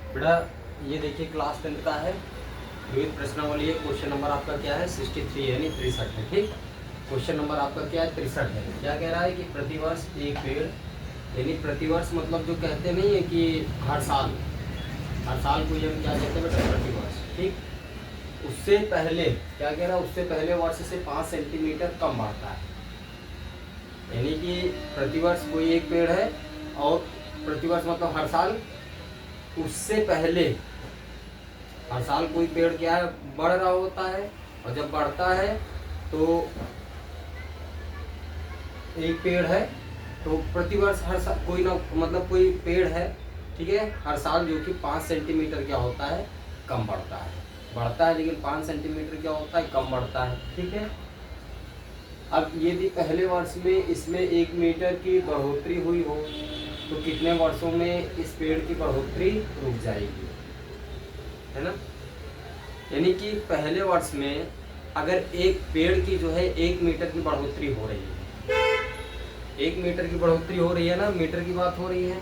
बेटा ये देखिए क्लास 10 का है, विविध प्रश्नावली है। क्वेश्चन नंबर आपका क्या है 63 यानी 63 है। ठीक, क्वेश्चन नंबर आपका क्या है 63 है। क्या कह रहा है कि प्रतिवर्ष एक पेड़, यानी प्रतिवर्ष मतलब जो कहते नहीं है कि हर साल को ये हम क्या कहते हैं बेटा प्रतिवर्ष। ठीक, उससे पहले क्या कह रहा है, उससे पहले वर्ष से 5 सेंटीमीटर कम बढ़ता है। यानी कि प्रतिवर्ष कोई एक पेड़ है और प्रतिवर्ष मतलब हर साल, उससे पहले हर साल कोई पेड़ क्या है बढ़ रहा होता है, और जब बढ़ता है तो एक पेड़ है तो प्रतिवर्ष हर साल कोई ना मतलब कोई पेड़ है, ठीक है, हर साल जो कि 5 सेंटीमीटर क्या होता है कम बढ़ता है, लेकिन 5 सेंटीमीटर क्या होता है कम बढ़ता है। ठीक है, अब यदि पहले वर्ष में इसमें 1 मीटर की बढ़ोतरी हुई हो तो कितने वर्षों में इस पेड़ की बढ़ोतरी रुक जाएगी, है ना। यानी कि पहले वर्ष में अगर एक पेड़ की जो है 1 मीटर की बढ़ोतरी हो रही है, 1 मीटर की बढ़ोतरी हो रही है ना, मीटर की बात हो रही है,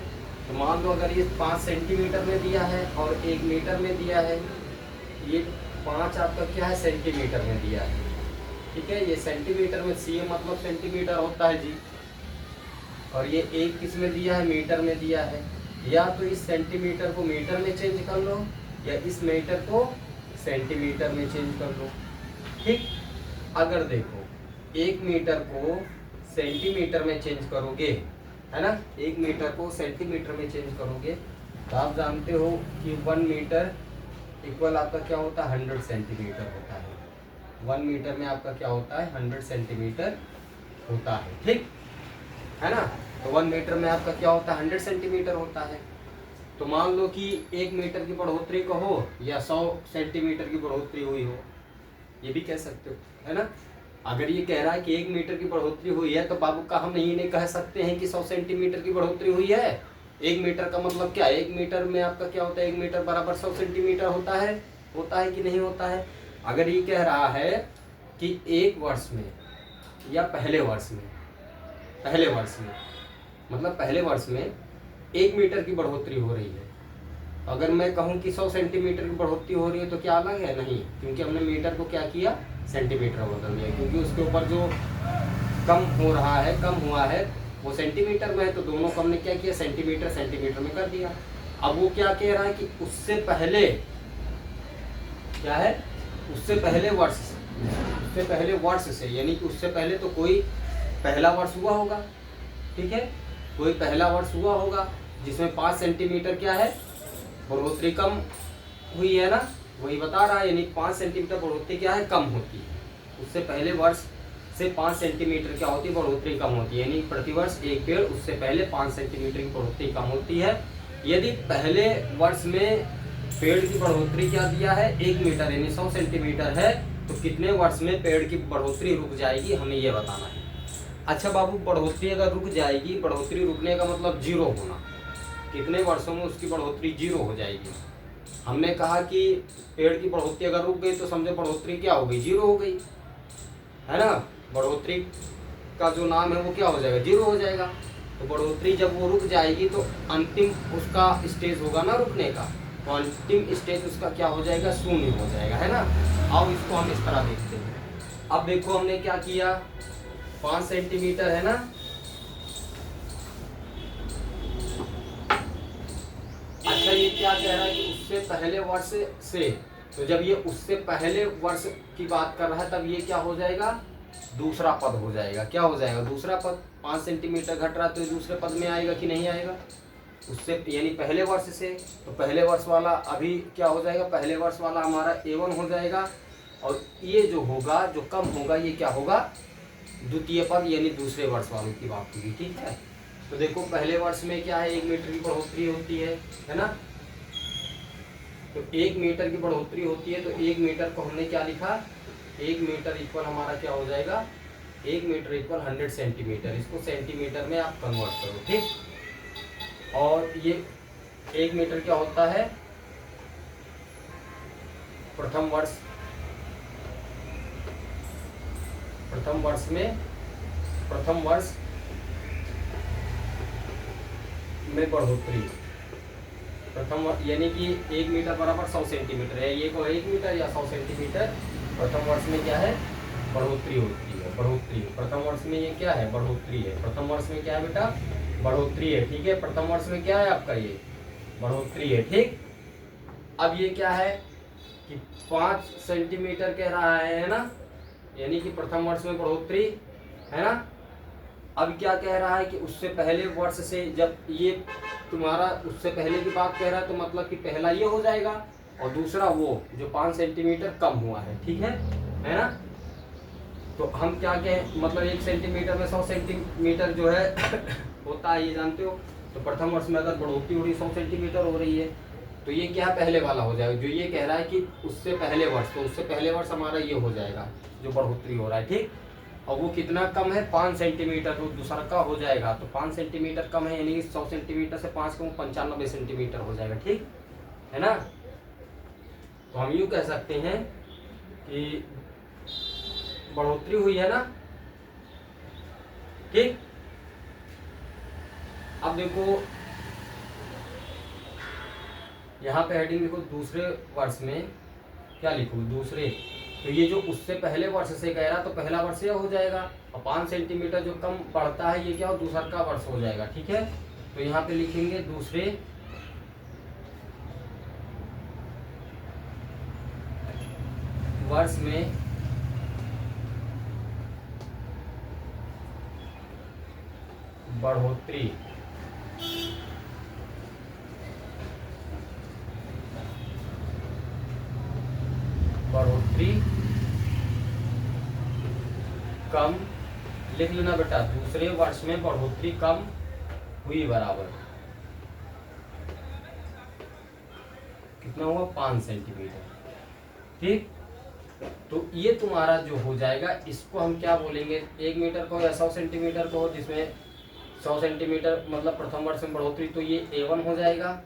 तो मान लो अगर ये 5 सेंटीमीटर में दिया है और 1 मीटर में दिया है, ये 5 आपका क्या है सेंटीमीटर में दिया है। ठीक है, ये सेंटीमीटर में सी मतलब सेंटीमीटर होता है जी, और ये एक किस में दिया है मीटर में दिया है। या तो इस सेंटीमीटर को मीटर में चेंज कर लो या इस मीटर को सेंटीमीटर में चेंज कर लो। ठीक, अगर देखो 1 मीटर को सेंटीमीटर में चेंज करोगे, है ना, 1 मीटर को सेंटीमीटर में चेंज करोगे तो आप जानते हो कि 1 मीटर इक्वल आपका क्या होता है 100 सेंटीमीटर होता है। 1 मीटर में आपका क्या होता है 100 सेंटीमीटर होता है। ठीक है ना, तो 1 मीटर में आपका क्या होता है 100 सेंटीमीटर होता है। तो मान लो कि 1 मीटर की बढ़ोतरी को हो या 100 सेंटीमीटर की बढ़ोतरी हुई हो, ये भी कह सकते हो, है ना। अगर ये कह रहा है कि 1 मीटर की बढ़ोतरी हुई है तो बाबू का हम नहीं कह सकते हैं कि 100 सेंटीमीटर की बढ़ोतरी हुई है। 1 मीटर का मतलब क्या, 1 मीटर में आपका क्या होता है 1 मीटर बराबर 100 सेंटीमीटर होता है कि नहीं होता है। अगर ये कह रहा है कि एक वर्ष में या पहले वर्ष में मतलब पहले वर्ष में 1 मीटर की बढ़ोतरी हो रही है, तो अगर मैं कहूँ कि 100 सेंटीमीटर की बढ़ोतरी हो रही है तो क्या अलग है, नहीं, क्योंकि हमने मीटर को क्या किया सेंटीमीटर बदल दिया, क्योंकि उसके ऊपर जो कम हुआ है वो सेंटीमीटर में है, तो दोनों को हमने क्या किया सेंटीमीटर में कर दिया। अब वो क्या कह रहा है कि उससे पहले क्या है, उससे पहले वर्ष से, यानी कि उससे पहले तो कोई पहला वर्ष हुआ होगा। ठीक है, कोई पहला वर्ष हुआ होगा जिसमें 5 सेंटीमीटर क्या है बढ़ोतरी कम हुई है ना, वही बता रहा है, यानी 5 सेंटीमीटर बढ़ोतरी क्या है कम होती है। उससे पहले वर्ष से 5 सेंटीमीटर क्या होती है बढ़ोतरी कम होती है, यानी प्रतिवर्ष एक पेड़ उससे पहले 5 सेंटीमीटर की बढ़ोतरी कम होती है। यदि पहले वर्ष में पेड़ की बढ़ोतरी क्या दिया है 1 मीटर यानी 100 सेंटीमीटर है, तो कितने वर्ष में पेड़ की बढ़ोतरी रुक जाएगी, हमें यह बताना है। अच्छा बाबू, बढ़ोतरी अगर रुक जाएगी, बढ़ोतरी रुकने का मतलब जीरो होना, कितने वर्षों में उसकी बढ़ोतरी जीरो हो जाएगी। हमने कहा कि पेड़ की बढ़ोतरी अगर रुक गई तो समझो बढ़ोतरी क्या हो गई जीरो हो गई, है ना। बढ़ोतरी का जो नाम है वो क्या हो जाएगा जीरो हो जाएगा। तो बढ़ोतरी जब वो रुक जाएगी तो अंतिम उसका स्टेज होगा ना रुकने का, तो अंतिम स्टेज उसका क्या हो जाएगा शून्य हो जाएगा, है ना। अब इसको हम इस तरह देखते हैं। अब देखो हमने क्या किया 5 सेंटीमीटर है ना, अच्छा ये क्या कह रहा है कि उससे पहले वर्ष से, तो जब ये उससे पहले वर्ष की बात कर रहा है तब ये क्या हो जाएगा दूसरा पद हो जाएगा। क्या हो जाएगा दूसरा पद, 5 सेंटीमीटर घट रहा तो ये दूसरे पद में आएगा कि नहीं आएगा, उससे यानी पहले वर्ष से, तो पहले वर्ष वाला अभी क्या हो जाएगा पहले वर्ष वाला हमारा A1 हो जाएगा, और ये जो होगा जो कम होगा ये क्या होगा द्वितीय पद यानी दूसरे वर्ष वालों की बात होगी। ठीक है, तो देखो पहले वर्ष में क्या है 1 मीटर की बढ़ोतरी होती है ना, तो 1 मीटर की बढ़ोतरी होती है, तो 1 मीटर को हमने क्या लिखा 1 मीटर इक्वल हमारा क्या हो जाएगा 1 मीटर इक्वल 100 सेंटीमीटर, इसको सेंटीमीटर में आप कन्वर्ट करो। ठीक, और ये 1 मीटर क्या होता है प्रथम वर्ष में बढ़ोतरी, प्रथम यानी कि 1 मीटर बराबर 100 सेंटीमीटर है, ये को 1 मीटर या 100 सेंटीमीटर प्रथम वर्ष में क्या है, बढ़ोतरी होती है, बढ़ोतरी। प्रथम वर्ष में ये क्या है, बढ़ोतरी है। प्रथम वर्ष में क्या है बेटा, बढ़ोतरी है, ठीक है। प्रथम वर्ष में क्या है आपका, ये बढ़ोतरी है, ठीक। अब ये क्या है कि 5 सेंटीमीटर कह रहा है ना, यानी कि प्रथम वर्ष में बढ़ोतरी है ना। अब क्या कह रहा है कि उससे पहले वर्ष से, जब ये तुम्हारा उससे पहले की बात कह रहा है तो मतलब कि पहला ये हो जाएगा और दूसरा वो जो 5 सेंटीमीटर कम हुआ है, ठीक है ना। तो हम क्या कहें, मतलब 1 सेंटीमीटर में 100 सेंटीमीटर जो है होता है, ये जानते हो। तो प्रथम वर्ष में अगर बढ़ोतरी हो रही 100 सेंटीमीटर हो रही है तो ये क्या पहले वाला हो जाएगा, जो ये कह रहा है कि उससे पहले वर्ष, तो उससे पहले वर्ष हमारा ये हो जाएगा जो बढ़ोतरी हो रहा है, ठीक। और वो कितना कम है, 5 सेंटीमीटर, तो दूसरा का हो जाएगा। तो 5 सेंटीमीटर कम है, यानी कि 100 सेंटीमीटर से 5 कम 95 सेंटीमीटर हो जाएगा, ठीक है ना। तो हम यूँ कह सकते हैं कि बढ़ोतरी हुई है ना, ठीक। अब देखो यहाँ पे हेडिंग लिखो, दूसरे वर्ष में क्या लिखो, दूसरे। तो ये जो उससे पहले वर्ष से कह रहा तो पहला वर्ष यह हो जाएगा, और 5 सेंटीमीटर जो कम बढ़ता है ये क्या हो, दूसरा का वर्ष हो जाएगा, ठीक है। तो यहाँ पे लिखेंगे दूसरे वर्ष में बढ़ोतरी, बढ़ोतरी कम, लिख लेना बेटा, दूसरे वर्ष में बढ़ोतरी कम हुई बराबर कितना हुआ, 5 सेंटीमीटर, ठीक। तो ये तुम्हारा जो हो जाएगा, इसको हम क्या बोलेंगे, 1 मीटर को या 100 सेंटीमीटर को, जिसमें 100 सेंटीमीटर मतलब प्रथम वर्ष में बढ़ोतरी, तो ये A1 हो जाएगा,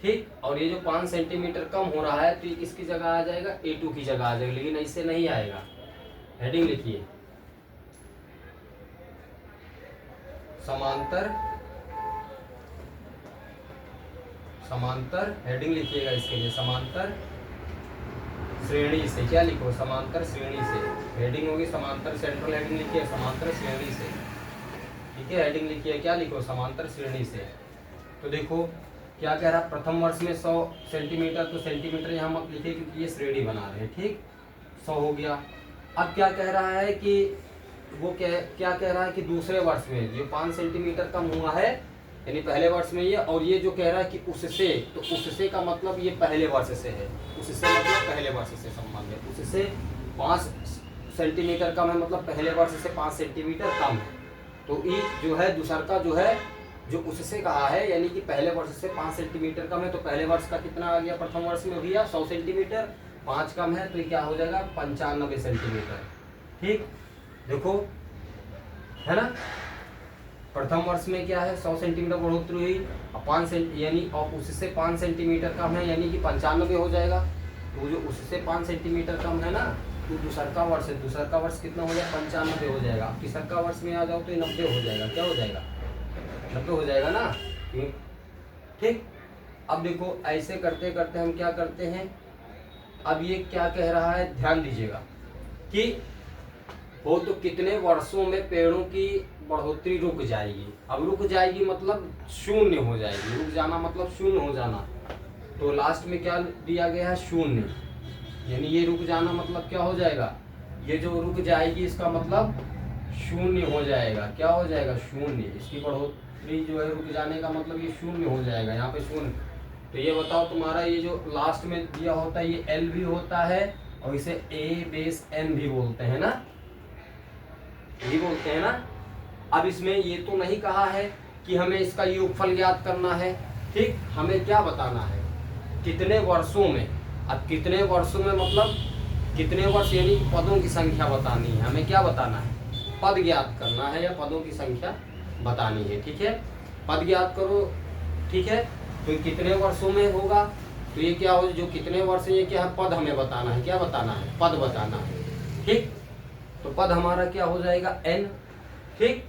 ठीक। और ये जो 5 सेंटीमीटर कम हो रहा है तो ये किसकी जगह आ जाएगा, A2 की जगह आ जाएगा, लेकिन ऐसे नहीं आएगा। हेडिंग लिखिए, समांतर, समांतर, हेडिंग लिखिएगा इसके लिए, समांतर श्रेणी से। क्या लिखो, समांतर श्रेणी से। हेडिंग होगी समांतर, सेंट्रल हेडिंग लिखिए समांतर श्रेणी से, ठीक है। हेडिंग लिखिए, क्या लिखो, समांतर श्रेणी से। तो देखो क्या कह रहा है, प्रथम वर्ष में 100 सेंटीमीटर, तो सेंटीमीटर यहाँ मत लिखिए क्योंकि ये श्रेणी बना रहे हैं, ठीक। 100 हो गया। अब क्या कह रहा है कि वो क्या कह रहा है कि दूसरे वर्ष में जो 5 सेंटीमीटर कम हुआ है, यानी पहले वर्ष में ये, और ये जो कह रहा है कि उससे, तो उससे का मतलब ये पहले वर्ष से है, उससे मतलब पहले वर्ष से संबंध है, उससे 5 सेंटीमीटर कम है, मतलब पहले वर्ष से 5 सेंटीमीटर कम है। तो ये जो है दूसरा का जो है, जो उससे कहा है, यानी कि पहले वर्ष से 5 सेंटीमीटर कम है, तो पहले वर्ष का कितना आ गया, प्रथम वर्ष में भैया 100 सेंटीमीटर, 5 कम है तो ये क्या हो जाएगा, 95 सेंटीमीटर, ठीक। देखो है ना, प्रथम वर्ष में क्या है, 100 सेंटीमीटर बढ़ोतरी हुई, और 5 यानी और उससे 5 सेंटीमीटर कम है, यानी कि 95 हो जाएगा। तो जो उससे 5 सेंटीमीटर कम है ना, तो दूसरा का वर्ष है, दूसरा का वर्ष कितना हो जाएगा, 95 हो जाएगा। तीसरा का वर्ष में आ जाओ तो 90 हो जाएगा, क्या हो जाएगा, 90 हो जाएगा ना, ठीक। अब देखो ऐसे करते करते हम क्या करते हैं, अब ये क्या कह रहा है, ध्यान दीजिएगा कि हो तो कितने वर्षों में पेड़ों की बढ़ोतरी रुक जाएगी। अब रुक जाएगी मतलब शून्य हो जाएगी, रुक जाना मतलब शून्य हो जाना। तो लास्ट में क्या दिया गया है, शून्य, यानी ये रुक जाना मतलब क्या हो जाएगा, ये जो रुक जाएगी इसका मतलब शून्य हो जाएगा, क्या हो जाएगा, शून्य। इसकी बढ़ोतरी जो है रुक जाने का मतलब ये शून्य हो जाएगा, यहाँ पे शून्य। तो ये बताओ तुम्हारा ये जो लास्ट में दिया होता है ये L भी होता है, और इसे A/N भी बोलते हैं ना, यही बोलते हैं ना। अब इसमें ये तो नहीं कहा है कि हमें इसका योगफल ज्ञात करना है, ठीक। हमें क्या बताना है, कितने वर्षों में। अब कितने वर्षों में मतलब कितने वर्ष, यानी पदों की संख्या बतानी है, हमें क्या बताना है, पद ज्ञात करना है या पदों की संख्या बतानी है, ठीक है। पद ज्ञात करो, ठीक है। तो कितने वर्षों में होगा, तो ये क्या हो, जो कितने वर्ष, ये क्या है, पद हमें बताना है, क्या बताना है, पद बताना है, ठीक। तो पद हमारा क्या हो जाएगा, n, ठीक।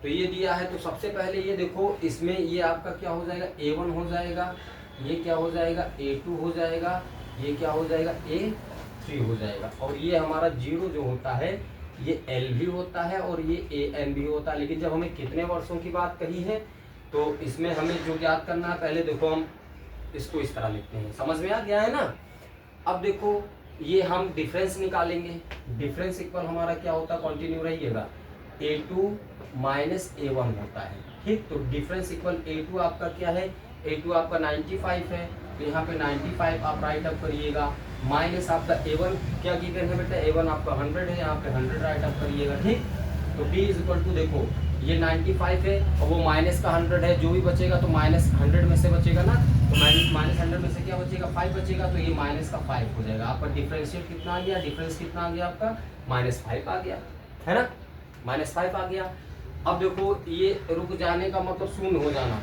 तो ये दिया है, तो सबसे पहले ये देखो इसमें ये आपका क्या हो जाएगा, A1 हो जाएगा, ये क्या हो जाएगा A2 हो जाएगा, ये क्या हो जाएगा A3 हो जाएगा। और ये हमारा 0 जो होता है ये L भी होता है और ये AN भी होता है। लेकिन जब हमें कितने वर्षों की बात कही है तो इसमें हमें जो ज्ञात करना है, पहले देखो हम इसको इस तरह लिखते हैं, समझ में आ गया है ना। अब देखो ये हम डिफरेंस निकालेंगे, डिफरेंस इक्वल हमारा क्या होता है, कंटिन्यू रहिएगा, A2 माइनस A1 होता है, ठीक। तो डिफरेंस इक्वल A2 आपका क्या है, A2 आपका 95 है, तो यहाँ पे 95 आप राइट अप करिएगा, माइनस आपका A1 क्या गिवन है बेटा, A1 आपका 100 है, यहाँ पे 100 राइट अप करिएगा, ठीक। तो B इज इक्वल टू देखो ये 95 है और वो माइनस का 100 है, जो भी बचेगा तो माइनस 100 में से बचेगा ना, तो माइनस 100 में से क्या बचेगा 5 बचेगा, तो ये माइनस का 5 हो जाएगा। आपका डिफरेंशियल कितना आ गया, डिफरेंस कितना आ गया आपका -5 आ गया, है ना, -5 आ गया। अब देखो ये रुक जाने का मतलब शून्य हो जाना,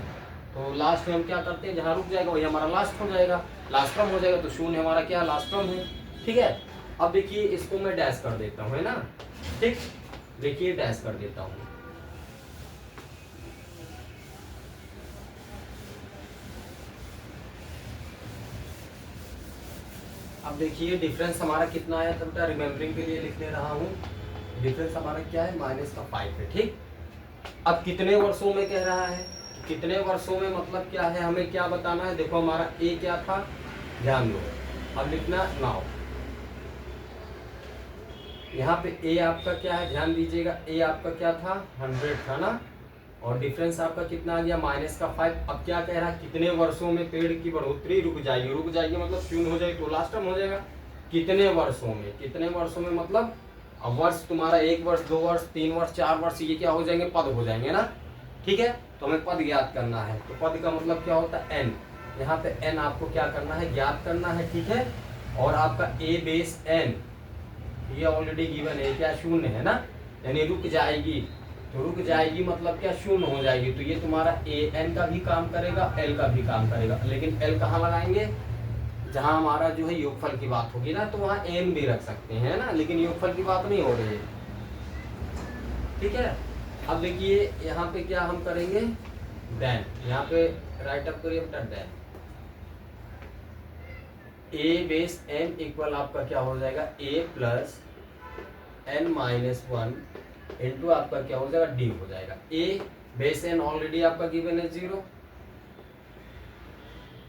तो लास्ट में हम क्या करते हैं, जहाँ रुक जाएगा वही हमारा लास्ट हो जाएगा, लास्ट टर्म हो जाएगा, तो शून्य हमारा क्या लास्ट टर्म है, ठीक है। अब देखिए इसको मैं डैश कर देता हूँ, है ना, ठीक, देखिए डैश कर देता हूँ। अब देखिए डिफरेंस हमारा कितना आया, तो बेटा रिमेम्बरिंग के लिए लिख ले रहा हूँ, डिफरेंस हमारा क्या है -5 है, ठीक। अब कितने वर्षों में कह रहा है, कितने वर्षों में मतलब क्या है, हमें क्या बताना है, देखो हमारा ए क्या था, ध्यान दो, अब लिखना नाउ, यहाँ पे ए आपका क्या है, ध्यान दीजिएगा, ए आपका क्या था 100 था ना, और डिफरेंस आपका कितना आ गया -5। अब क्या कह रहा है, कितने वर्षों में पेड़ की बढ़ोतरी रुक जाएगी, रुक जाएगी मतलब शून्य हो जाएगी, तो लास्ट टर्म हो जाएगा, कितने वर्षों में, कितने वर्षों में मतलब अब वर्ष तुम्हारा 1 वर्ष 2 वर्ष 3 वर्ष 4 वर्ष, ये क्या हो जाएंगे, पद हो जाएंगे ना, ठीक है। तो हमें पद ज्ञात करना है, तो पद का मतलब क्या होता है n, यहाँ पे n आपको क्या करना है, ज्ञात करना है, ठीक है। और आपका a बेस n ये ऑलरेडी गिवन है, क्या शून्य है ना, यानी रुक जाएगी, तो रुक जाएगी मतलब क्या शून्य हो जाएगी, तो ये तुम्हारा an का भी काम करेगा, l का भी काम करेगा, लेकिन l कहाँ लगाएंगे, जहाँ हमारा जो है योगफल की बात होगी ना, तो वहाँ n भी रख सकते हैं ना, लेकिन योगफल की बात नहीं हो रही है, ठीक है। अब देखिए यहाँ पे क्या हम करेंगे, देन यहाँ पे राइट अप करिए बेटा, then a base n equal आपका क्या हो जाएगा, a प्लस n-1 इंटू आपका क्या हो जाएगा, d हो जाएगा। a बेस n ऑलरेडी आपका गिवन है 0,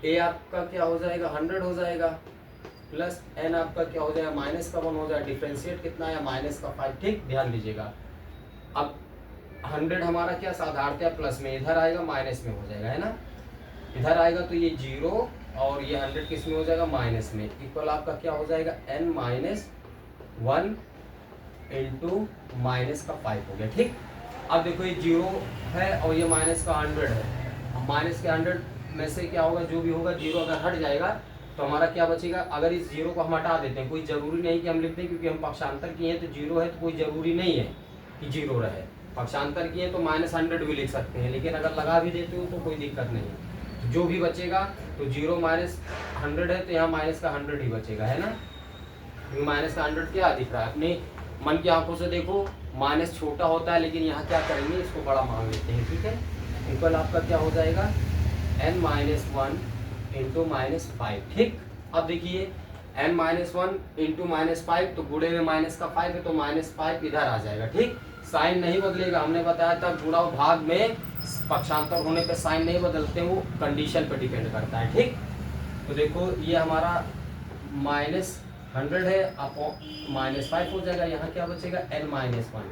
a आपका क्या हो जाएगा 100 हो जाएगा, प्लस n आपका क्या हो जाएगा -1 हो जाएगा, डिफरेंशिएट कितना है -5, ठीक, ध्यान दीजिएगा। अब 100 हमारा क्या साधारणतः प्लस में, इधर आएगा माइनस में हो जाएगा, है ना, इधर आएगा तो ये 0 और ये 100 किस में हो जाएगा, माइनस में, इक्वल आपका क्या हो जाएगा n-1 इंटू -5 हो गया, ठीक। अब देखो ये 0 है और ये -100 है, अब माइनस के 100 में से क्या होगा, जो भी होगा 0 अगर हट जाएगा तो हमारा क्या बचेगा, अगर इस 0 को हम हटा देते हैं, कोई जरूरी नहीं कि हम लिख दें, क्योंकि हम पक्षांतर किए हैं तो 0 है, तो कोई जरूरी नहीं है कि 0 रहे, पक्षांतर किए तो -100 भी लिख सकते हैं, लेकिन अगर लगा भी देते हो तो कोई दिक्कत नहीं, जो भी बचेगा तो 0 -100 है तो यहाँ माइनस का 100 ही बचेगा, है ना, क्योंकि माइनस का 100 क्या दिख रहा है, अपने मन की आंखों से देखो, माइनस छोटा होता है, लेकिन यहाँ क्या करेंगे, इसको बड़ा मान लेते हैं, ठीक है। इक्वल आपका क्या हो जाएगा n-1 इंटू -5, ठीक। अब देखिए n-1 इंटू -5, तो गुणे में माइनस का 5 है, तो -5 इधर आ जाएगा, ठीक, साइन नहीं बदलेगा, हमने बताया था गुणा भाग में पक्षांतर होने पे साइन नहीं बदलते, वो कंडीशन पे डिपेंड करता है, ठीक। तो देखो ये हमारा -100 है, अपॉन -5 हो जाएगा, यहाँ क्या बचेगा n-1,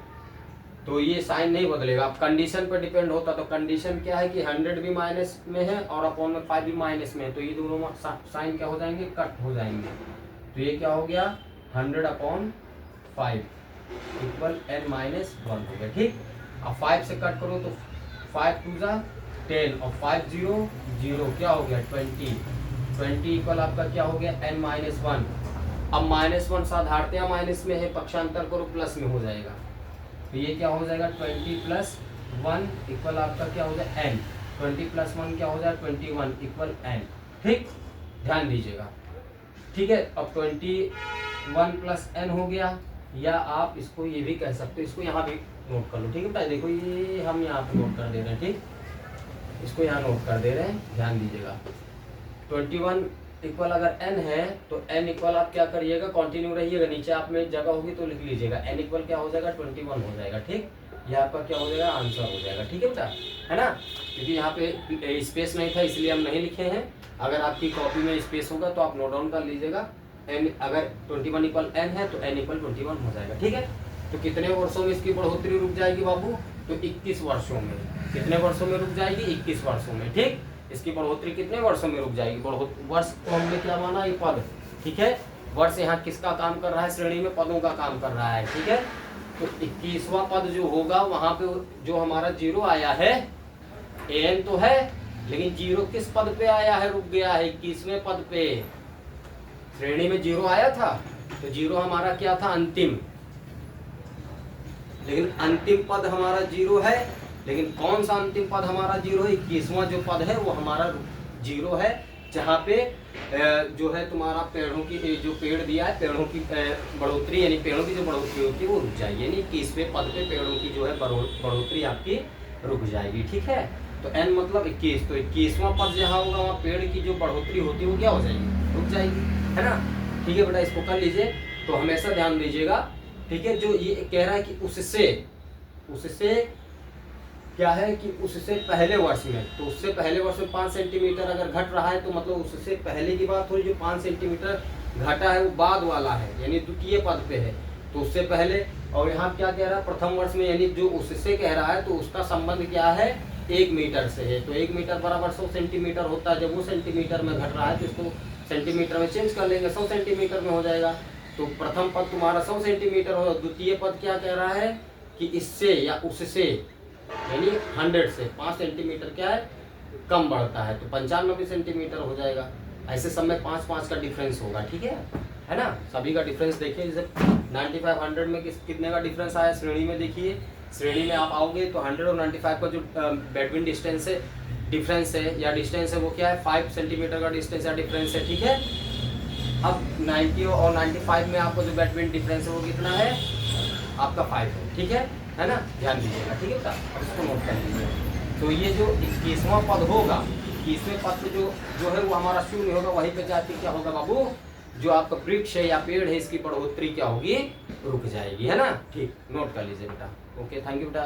तो ये साइन नहीं बदलेगा, अब कंडीशन पर डिपेंड होता, तो कंडीशन क्या है कि 100 भी माइनस में है और अपॉन में 5 भी माइनस में है, तो ये दोनों साइन क्या हो जाएंगे, कट हो जाएंगे, तो ये क्या हो गया 100/5 इक्वल n-1 हो गया, ठीक। अब 5 से कट करो तो 5 2 जा 10 और 5 0 0 क्या हो गया 20 इक्वल आपका क्या हो गया n-1। अब -1 साधारणतया माइनस में है, पक्षांतर करो प्लस में हो जाएगा, तो ये क्या हो जाएगा 20 + 1 इक्वल आपका क्या हो जाएगा n, 20 + 1 क्या हो जाएगा 21 इक्वल n, ठीक, ध्यान दीजिएगा, ठीक है। अब 21 + n हो गया, या आप इसको ये भी कह सकते हो, इसको यहाँ भी नोट कर लो, ठीक है बेटा, देखो ये हम यहाँ पे नोट कर दे रहे हैं, ठीक, इसको यहाँ नोट कर दे रहे हैं, ध्यान दीजिएगा। 21 इक्वल अगर n है तो n इक्वल आप क्या करिएगा, कंटिन्यू रहिएगा, नीचे आप में जगह होगी तो लिख लीजिएगा, n इक्वल क्या हो जाएगा 21 हो जाएगा। ठीक, ये आपका क्या हो जाएगा, आंसर हो जाएगा। ठीक है बेटा, है ना, क्योंकि यहाँ पे स्पेस नहीं था इसलिए हम नहीं लिखे हैं। अगर आपकी कॉपी में स्पेस होगा तो आप नोट डाउन कर लीजिएगा, n अगर 21 इक्वल n है तो n इक्वल 21 हो जाएगा। ठीक है, तो कितने वर्षों में इसकी बढ़ोतरी रुक जाएगी बाबू, तो 21 वर्षों में। कितने वर्षों में रुक जाएगी, 21 वर्षों में। ठीक, इसकी बढ़ोतरी कितने वर्षों में रुक जाएगी, वर्ष को हमने क्या माना, ये पद। ठीक है, वर्ष यहाँ किसका काम कर रहा है, श्रेणी में पदों का काम कर रहा है। ठीक है, तो 21वां पद जो होगा वहां पे जो हमारा 0 आया है, an तो है लेकिन 0 किस पद पे आया है, रुक गया है 21वें पद पे। श्रेणी में 0 आया था तो 0 हमारा क्या था, अंतिम, लेकिन अंतिम पद हमारा 0 है। लेकिन कौन सा अंतिम पद हमारा 0 है, 21वां जो पद है वो हमारा 0 है, जहाँ पे जो है तुम्हारा पेड़ों की जो पेड़ दिया है, पेड़ों की बढ़ोतरी, यानी पेड़ों की जो बढ़ोतरी होती है वो रुक जाएगी, यानी 21वें पद पे पेड़ों की जो है बढ़ोतरी आपकी रुक जाएगी। ठीक है, तो n मतलब 21, तो 21वां पद जहाँ होगा वहाँ पेड़ की जो बढ़ोतरी होती है वो क्या हो जाएगी, रुक जाएगी, है ना। ठीक है बेटा, इसको कर लीजिए, तो हमेशा ध्यान दीजिएगा। ठीक है, जो ये कह रहा है कि उससे क्या है कि उससे पहले वर्ष में, तो उससे पहले वर्ष में 5 सेंटीमीटर अगर घट रहा है तो मतलब उससे पहले की बात हो रही, जो 5 सेंटीमीटर घटा है वो बाद वाला है, यानी द्वितीय पद पे है, तो उससे पहले। और यहाँ क्या कह रहा है, प्रथम वर्ष में, यानी जो उससे कह रहा है तो उसका संबंध क्या है, 1 मीटर से है, तो 1 मीटर बराबर 100 सेंटीमीटर होता है। जब वो सेंटीमीटर में घट रहा है तो इसको सेंटीमीटर में चेंज कर लेंगे, 100 सेंटीमीटर में हो जाएगा। तो प्रथम पद तुम्हारा 100 सेंटीमीटर हो, द्वितीय पद क्या कह रहा है कि इससे या उससे, यानी 100 से 5 सेंटीमीटर क्या है, कम बढ़ता है, तो 95 सेंटीमीटर हो जाएगा। ऐसे सब में 5-5 का डिफरेंस होगा। ठीक है ना, सभी का डिफरेंस देखिए, जैसे 95 100 में कितने का डिफरेंस आया, श्रेणी में देखिए, श्रेणी में आप आओगे तो 100 और 95 का जो बेटवीन डिस्टेंस है, डिफरेंस है या डिस्टेंस है वो क्या है, 5 सेंटीमीटर का डिस्टेंस या डिफरेंस है। ठीक है, अब 90 और 95 में आपको जो बेटवीन डिफरेंस है वो कितना है, आपका 5 है। ठीक है ना, ध्यान दीजिएगा। ठीक है बेटा, अब इसको नोट कर लीजिए। तो ये जो 21वां पद होगा, 21वें पद पे जो है वो हमारा शून्य होगा, वहीं पे जाके क्या होगा बाबू, जो आपका वृक्ष है या पेड़ है इसकी बढ़ोतरी क्या होगी, रुक जाएगी, है ना। ठीक, नोट कर लीजिए बेटा। ओके, थैंक यू बेटा।